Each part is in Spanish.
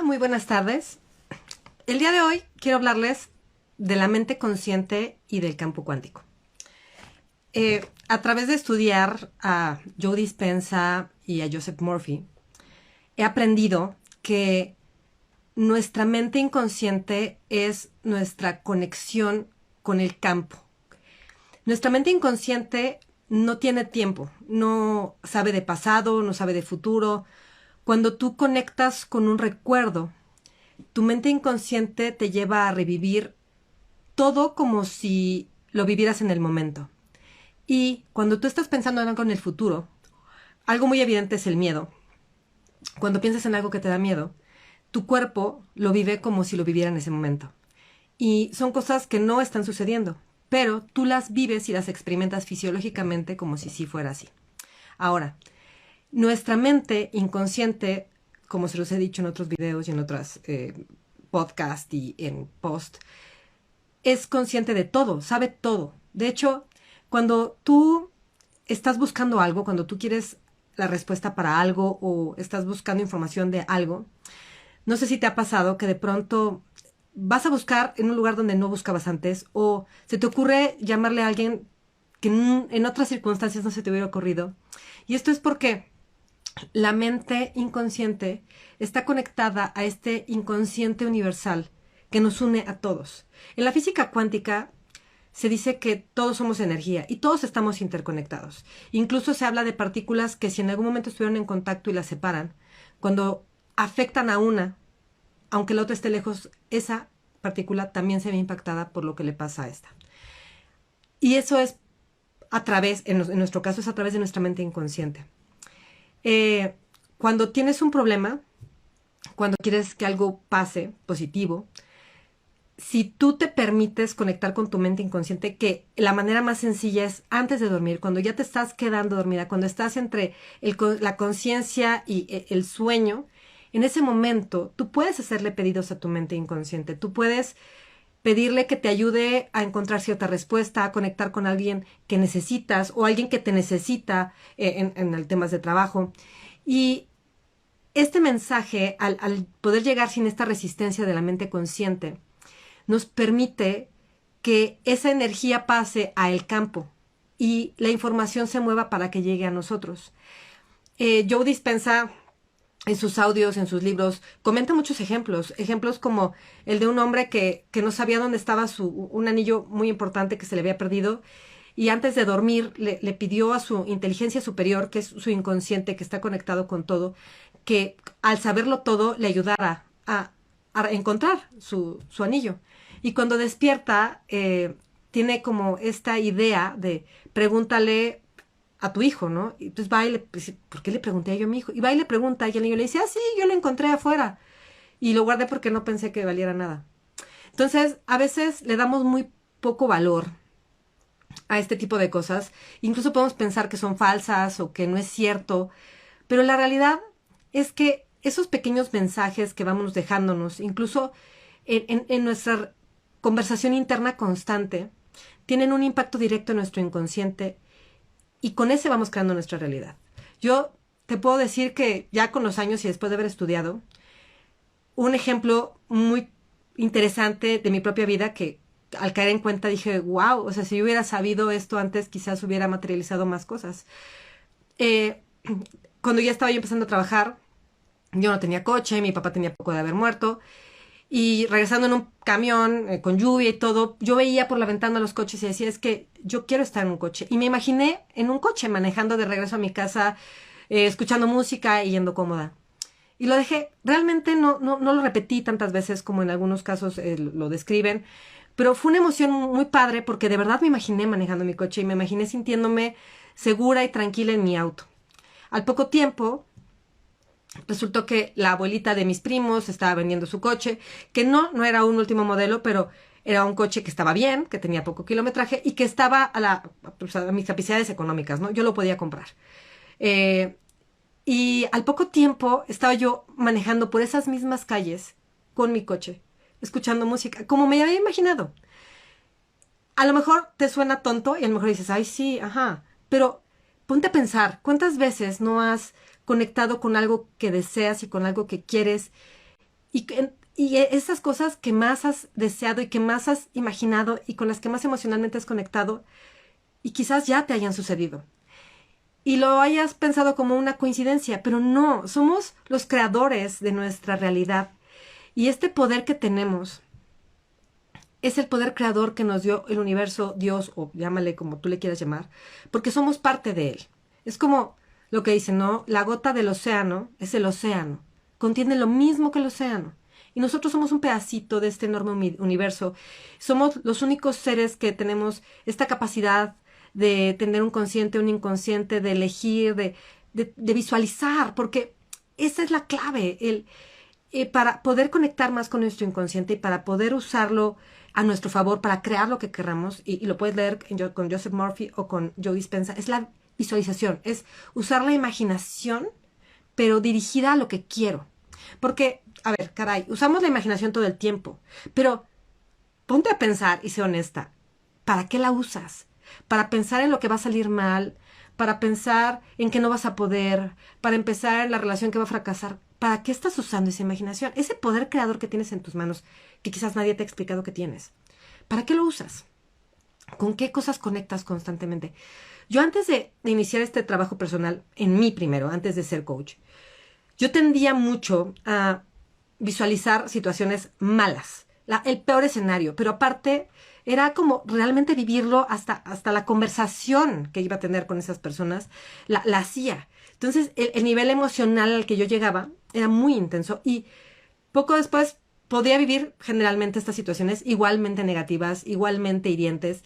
muy buenas tardes. El día de hoy quiero hablarles de la mente consciente y del campo cuántico. A través de estudiar a Joe Dispenza y a Joseph Murphy, he aprendido que nuestra mente inconsciente es nuestra conexión con el campo. Nuestra mente inconsciente no tiene tiempo, no sabe de pasado, no sabe de futuro. Cuando tú conectas con un recuerdo, tu mente inconsciente te lleva a revivir todo como si lo vivieras en el momento. Y cuando tú estás pensando en algo en el futuro, algo muy evidente es el miedo. Cuando piensas en algo que te da miedo, tu cuerpo lo vive como si lo viviera en ese momento. Y son cosas que no están sucediendo, pero tú las vives y las experimentas fisiológicamente como si sí fuera así. Ahora, nuestra mente inconsciente, como se los he dicho en otros videos y en otras podcasts y en post, es consciente de todo, sabe todo. De hecho, cuando tú estás buscando algo, cuando tú quieres la respuesta para algo o estás buscando información de algo, no sé si te ha pasado que de pronto vas a buscar en un lugar donde no buscabas antes o se te ocurre llamarle a alguien que en otras circunstancias no se te hubiera ocurrido. Y esto es porque la mente inconsciente está conectada a este inconsciente universal que nos une a todos. En la física cuántica se dice que todos somos energía y todos estamos interconectados. Incluso se habla de partículas que si en algún momento estuvieron en contacto y las separan, cuando afectan a una, aunque la otra esté lejos, esa partícula también se ve impactada por lo que le pasa a esta. Y eso es a través, en nuestro caso es a través de nuestra mente inconsciente. Cuando tienes un problema, cuando quieres que algo pase positivo, si tú te permites conectar con tu mente inconsciente, que la manera más sencilla es antes de dormir, cuando ya te estás quedando dormida, cuando estás entre la conciencia y el sueño, en ese momento tú puedes hacerle pedidos a tu mente inconsciente, tú puedes pedirle que te ayude a encontrar cierta respuesta, a conectar con alguien que necesitas o alguien que te necesita en el temas de trabajo. Y este mensaje, al poder llegar sin esta resistencia de la mente consciente, nos permite que esa energía pase al campo y la información se mueva para que llegue a nosotros. Joe Dispenza, en sus audios, en sus libros, comenta muchos ejemplos como el de un hombre que no sabía dónde estaba un anillo muy importante que se le había perdido, y antes de dormir le pidió a su inteligencia superior, que es su inconsciente, que está conectado con todo, que al saberlo todo le ayudara a encontrar su anillo. Y cuando despierta, tiene como esta idea de pregúntale a tu hijo, ¿no? Y pues va y le dice, ¿por qué le pregunté yo a mi hijo? Y va y le pregunta, y el niño le dice, sí, yo lo encontré afuera. Y lo guardé porque no pensé que valiera nada. Entonces, a veces le damos muy poco valor a este tipo de cosas. Incluso podemos pensar que son falsas o que no es cierto. Pero la realidad es que esos pequeños mensajes que vamos dejándonos, incluso en nuestra conversación interna constante, tienen un impacto directo en nuestro inconsciente y con ese vamos creando nuestra realidad. Yo te puedo decir que ya con los años y después de haber estudiado, un ejemplo muy interesante de mi propia vida que al caer en cuenta dije, wow, o sea, si yo hubiera sabido esto antes, quizás hubiera materializado más cosas. Cuando ya estaba yo empezando a trabajar, yo no tenía coche, mi papá tenía poco de haber muerto, y regresando en un camión con lluvia y todo, yo veía por la ventana los coches y decía, es que yo quiero estar en un coche. Y me imaginé en un coche manejando de regreso a mi casa, escuchando música y yendo cómoda. Y lo dejé. Realmente no lo repetí tantas veces como en algunos casos lo describen, pero fue una emoción muy padre porque de verdad me imaginé manejando mi coche y me imaginé sintiéndome segura y tranquila en mi auto. Al poco tiempo, resultó que la abuelita de mis primos estaba vendiendo su coche, que no era un último modelo, pero era un coche que estaba bien, que tenía poco kilometraje y que estaba a mis capacidades económicas, ¿no? Yo lo podía comprar. Y al poco tiempo estaba yo manejando por esas mismas calles con mi coche, escuchando música, como me había imaginado. A lo mejor te suena tonto y a lo mejor dices, ay, sí, ajá, pero ponte a pensar, ¿cuántas veces no has conectado con algo que deseas y con algo que quieres Y esas cosas que más has deseado y que más has imaginado y con las que más emocionalmente has conectado y quizás ya te hayan sucedido. Y lo hayas pensado como una coincidencia, pero no, somos los creadores de nuestra realidad. Y este poder que tenemos es el poder creador que nos dio el universo, Dios, o llámale como tú le quieras llamar, porque somos parte de él. Es como lo que dicen, ¿no? La gota del océano es el océano. Contiene lo mismo que el océano. Y nosotros somos un pedacito de este enorme universo. Somos los únicos seres que tenemos esta capacidad de tener un consciente, un inconsciente, de elegir, de visualizar, porque esa es la clave, para poder conectar más con nuestro inconsciente y para poder usarlo a nuestro favor, para crear lo que queramos, y lo puedes leer con Joseph Murphy o con Joe Dispenza, es la visualización, es usar la imaginación, pero dirigida a lo que quiero. Porque, a ver, caray, usamos la imaginación todo el tiempo, pero ponte a pensar y sé honesta, ¿para qué la usas? Para pensar en lo que va a salir mal, para pensar en que no vas a poder, para empezar en la relación que va a fracasar. ¿Para qué estás usando esa imaginación? Ese poder creador que tienes en tus manos, que quizás nadie te ha explicado que tienes. ¿Para qué lo usas? ¿Con qué cosas conectas constantemente? Yo antes de iniciar este trabajo personal, en mí primero, antes de ser coach, yo tendía mucho a visualizar situaciones malas, el peor escenario, pero aparte era como realmente vivirlo hasta la conversación que iba a tener con esas personas, la hacía. Entonces, el nivel emocional al que yo llegaba era muy intenso y poco después podía vivir generalmente estas situaciones igualmente negativas, igualmente hirientes.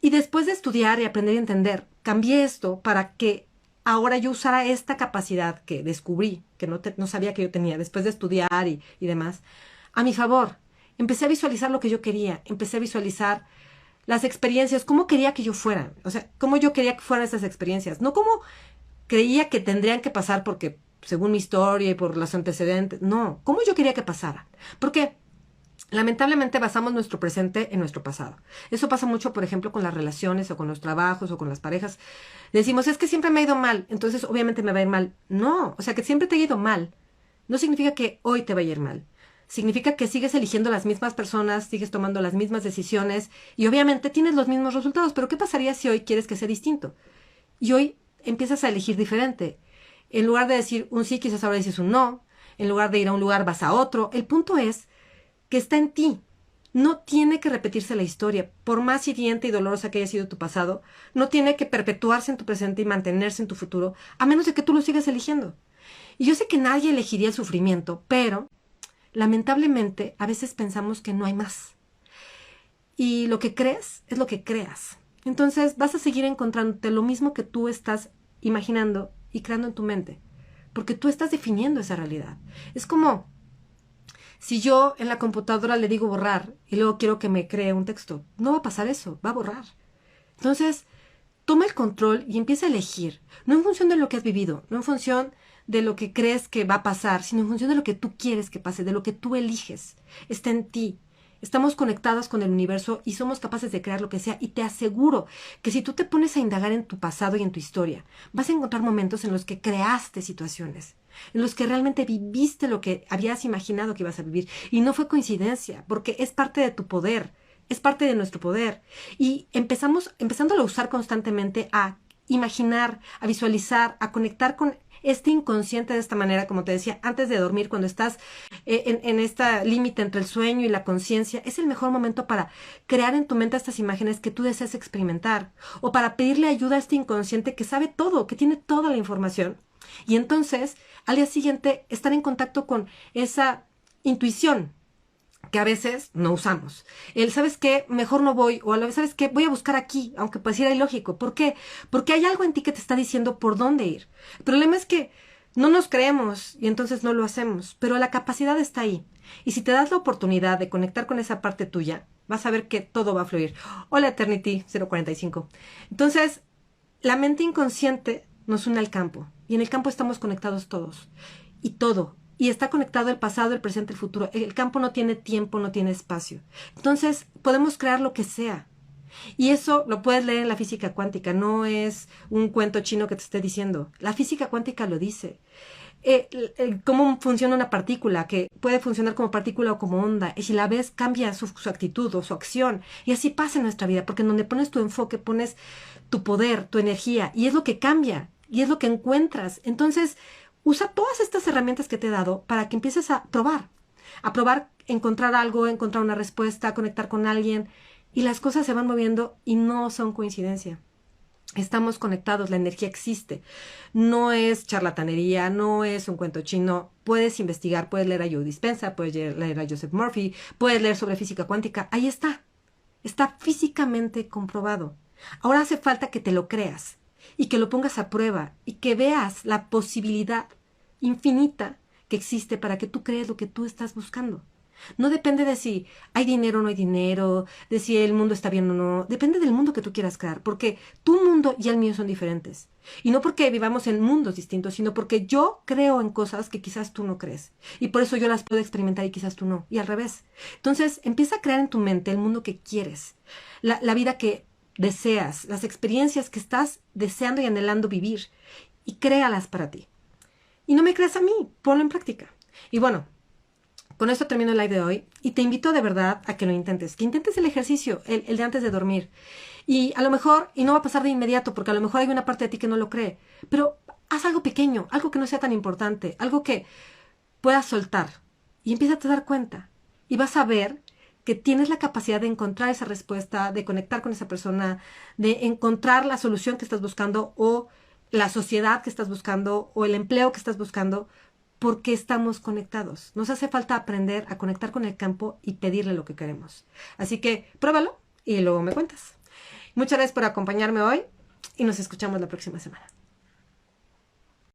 Y después de estudiar y aprender y entender, cambié esto para que ahora yo usara esta capacidad que descubrí, que no sabía que yo tenía, después de estudiar y demás, a mi favor. Empecé a visualizar lo que yo quería, empecé a visualizar las experiencias, cómo quería que yo fuera, o sea, cómo yo quería que fueran esas experiencias, no cómo creía que tendrían que pasar porque, según mi historia y por los antecedentes, no, cómo yo quería que pasaran. Porque lamentablemente basamos nuestro presente en nuestro pasado. Eso pasa mucho, por ejemplo, con las relaciones o con los trabajos o con las parejas. Decimos, es que siempre me ha ido mal, entonces obviamente me va a ir mal. No, o sea, que siempre te ha ido mal no significa que hoy te va a ir mal. Significa que sigues eligiendo las mismas personas, sigues tomando las mismas decisiones y obviamente tienes los mismos resultados. Pero ¿qué pasaría si hoy quieres que sea distinto? Y hoy empiezas a elegir diferente. En lugar de decir un sí, quizás ahora dices un no. En lugar de ir a un lugar, vas a otro. El punto es que está en ti. No tiene que repetirse la historia. Por más hiriente y dolorosa que haya sido tu pasado, no tiene que perpetuarse en tu presente y mantenerse en tu futuro, a menos de que tú lo sigas eligiendo. Y yo sé que nadie elegiría el sufrimiento, pero lamentablemente a veces pensamos que no hay más. Y lo que crees es lo que creas. Entonces vas a seguir encontrándote lo mismo que tú estás imaginando y creando en tu mente, porque tú estás definiendo esa realidad. Es como si yo en la computadora le digo borrar y luego quiero que me cree un texto. No va a pasar eso, va a borrar. Entonces, toma el control y empieza a elegir, no en función de lo que has vivido, no en función de lo que crees que va a pasar, sino en función de lo que tú quieres que pase, de lo que tú eliges. Está en ti. Estamos conectados con el universo y somos capaces de crear lo que sea. Y te aseguro que si tú te pones a indagar en tu pasado y en tu historia, vas a encontrar momentos en los que creaste situaciones, en los que realmente viviste lo que habías imaginado que ibas a vivir. Y no fue coincidencia, porque es parte de tu poder, es parte de nuestro poder. Y empezándolo a usar constantemente, a imaginar, a visualizar, a conectar con este inconsciente de esta manera, como te decía, antes de dormir, cuando estás en este límite entre el sueño y la conciencia, es el mejor momento para crear en tu mente estas imágenes que tú deseas experimentar, o para pedirle ayuda a este inconsciente que sabe todo, que tiene toda la información. Y entonces, al día siguiente, estar en contacto con esa intuición que a veces no usamos. ¿Sabes qué? Mejor no voy. O ¿sabes qué? Voy a buscar aquí, aunque pareciera ilógico. ¿Por qué? Porque hay algo en ti que te está diciendo por dónde ir. El problema es que no nos creemos y entonces no lo hacemos. Pero la capacidad está ahí. Y si te das la oportunidad de conectar con esa parte tuya, vas a ver que todo va a fluir. Hola Eternity 045. Entonces, la mente inconsciente nos une al campo. Y en el campo estamos conectados todos. Y todo. Y está conectado el pasado, el presente, el futuro. El campo no tiene tiempo, no tiene espacio. Entonces, podemos crear lo que sea. Y eso lo puedes leer en la física cuántica, no es un cuento chino que te esté diciendo. La física cuántica lo dice. Cómo funciona una partícula, que puede funcionar como partícula o como onda, y si la ves cambia su actitud o su acción, y así pasa en nuestra vida, porque en donde pones tu enfoque, pones tu poder, tu energía, y es lo que cambia, y es lo que encuentras. Entonces, usa todas estas herramientas que te he dado para que empieces a probar, encontrar algo, encontrar una respuesta, conectar con alguien, y las cosas se van moviendo y no son coincidencia. Estamos conectados, la energía existe. No es charlatanería, no es un cuento chino. Puedes investigar, puedes leer a Joe Dispenza, puedes leer a Joseph Murphy, puedes leer sobre física cuántica. Ahí está. Está físicamente comprobado. Ahora hace falta que te lo creas y que lo pongas a prueba y que veas la posibilidad infinita que existe para que tú crees lo que tú estás buscando. No depende de si hay dinero o no hay dinero, de si el mundo está bien o no. Depende del mundo que tú quieras crear, porque tu mundo y el mío son diferentes. Y no porque vivamos en mundos distintos, sino porque yo creo en cosas que quizás tú no crees. Y por eso yo las puedo experimentar y quizás tú no. Y al revés. Entonces, empieza a crear en tu mente el mundo que quieres, la vida que deseas, las experiencias que estás deseando y anhelando vivir. Y créalas para ti. Y no me creas a mí, ponlo en práctica. Y bueno, con esto termino el live de hoy y te invito de verdad a que lo intentes, que intentes el ejercicio, el de antes de dormir. Y a lo mejor, y no va a pasar de inmediato, porque a lo mejor hay una parte de ti que no lo cree, pero haz algo pequeño, algo que no sea tan importante, algo que puedas soltar y empieza a dar cuenta. Y vas a ver que tienes la capacidad de encontrar esa respuesta, de conectar con esa persona, de encontrar la solución que estás buscando o la sociedad que estás buscando o el empleo que estás buscando, porque estamos conectados. Nos hace falta aprender a conectar con el campo y pedirle lo que queremos. Así que pruébalo y luego me cuentas. Muchas gracias por acompañarme hoy y nos escuchamos la próxima semana.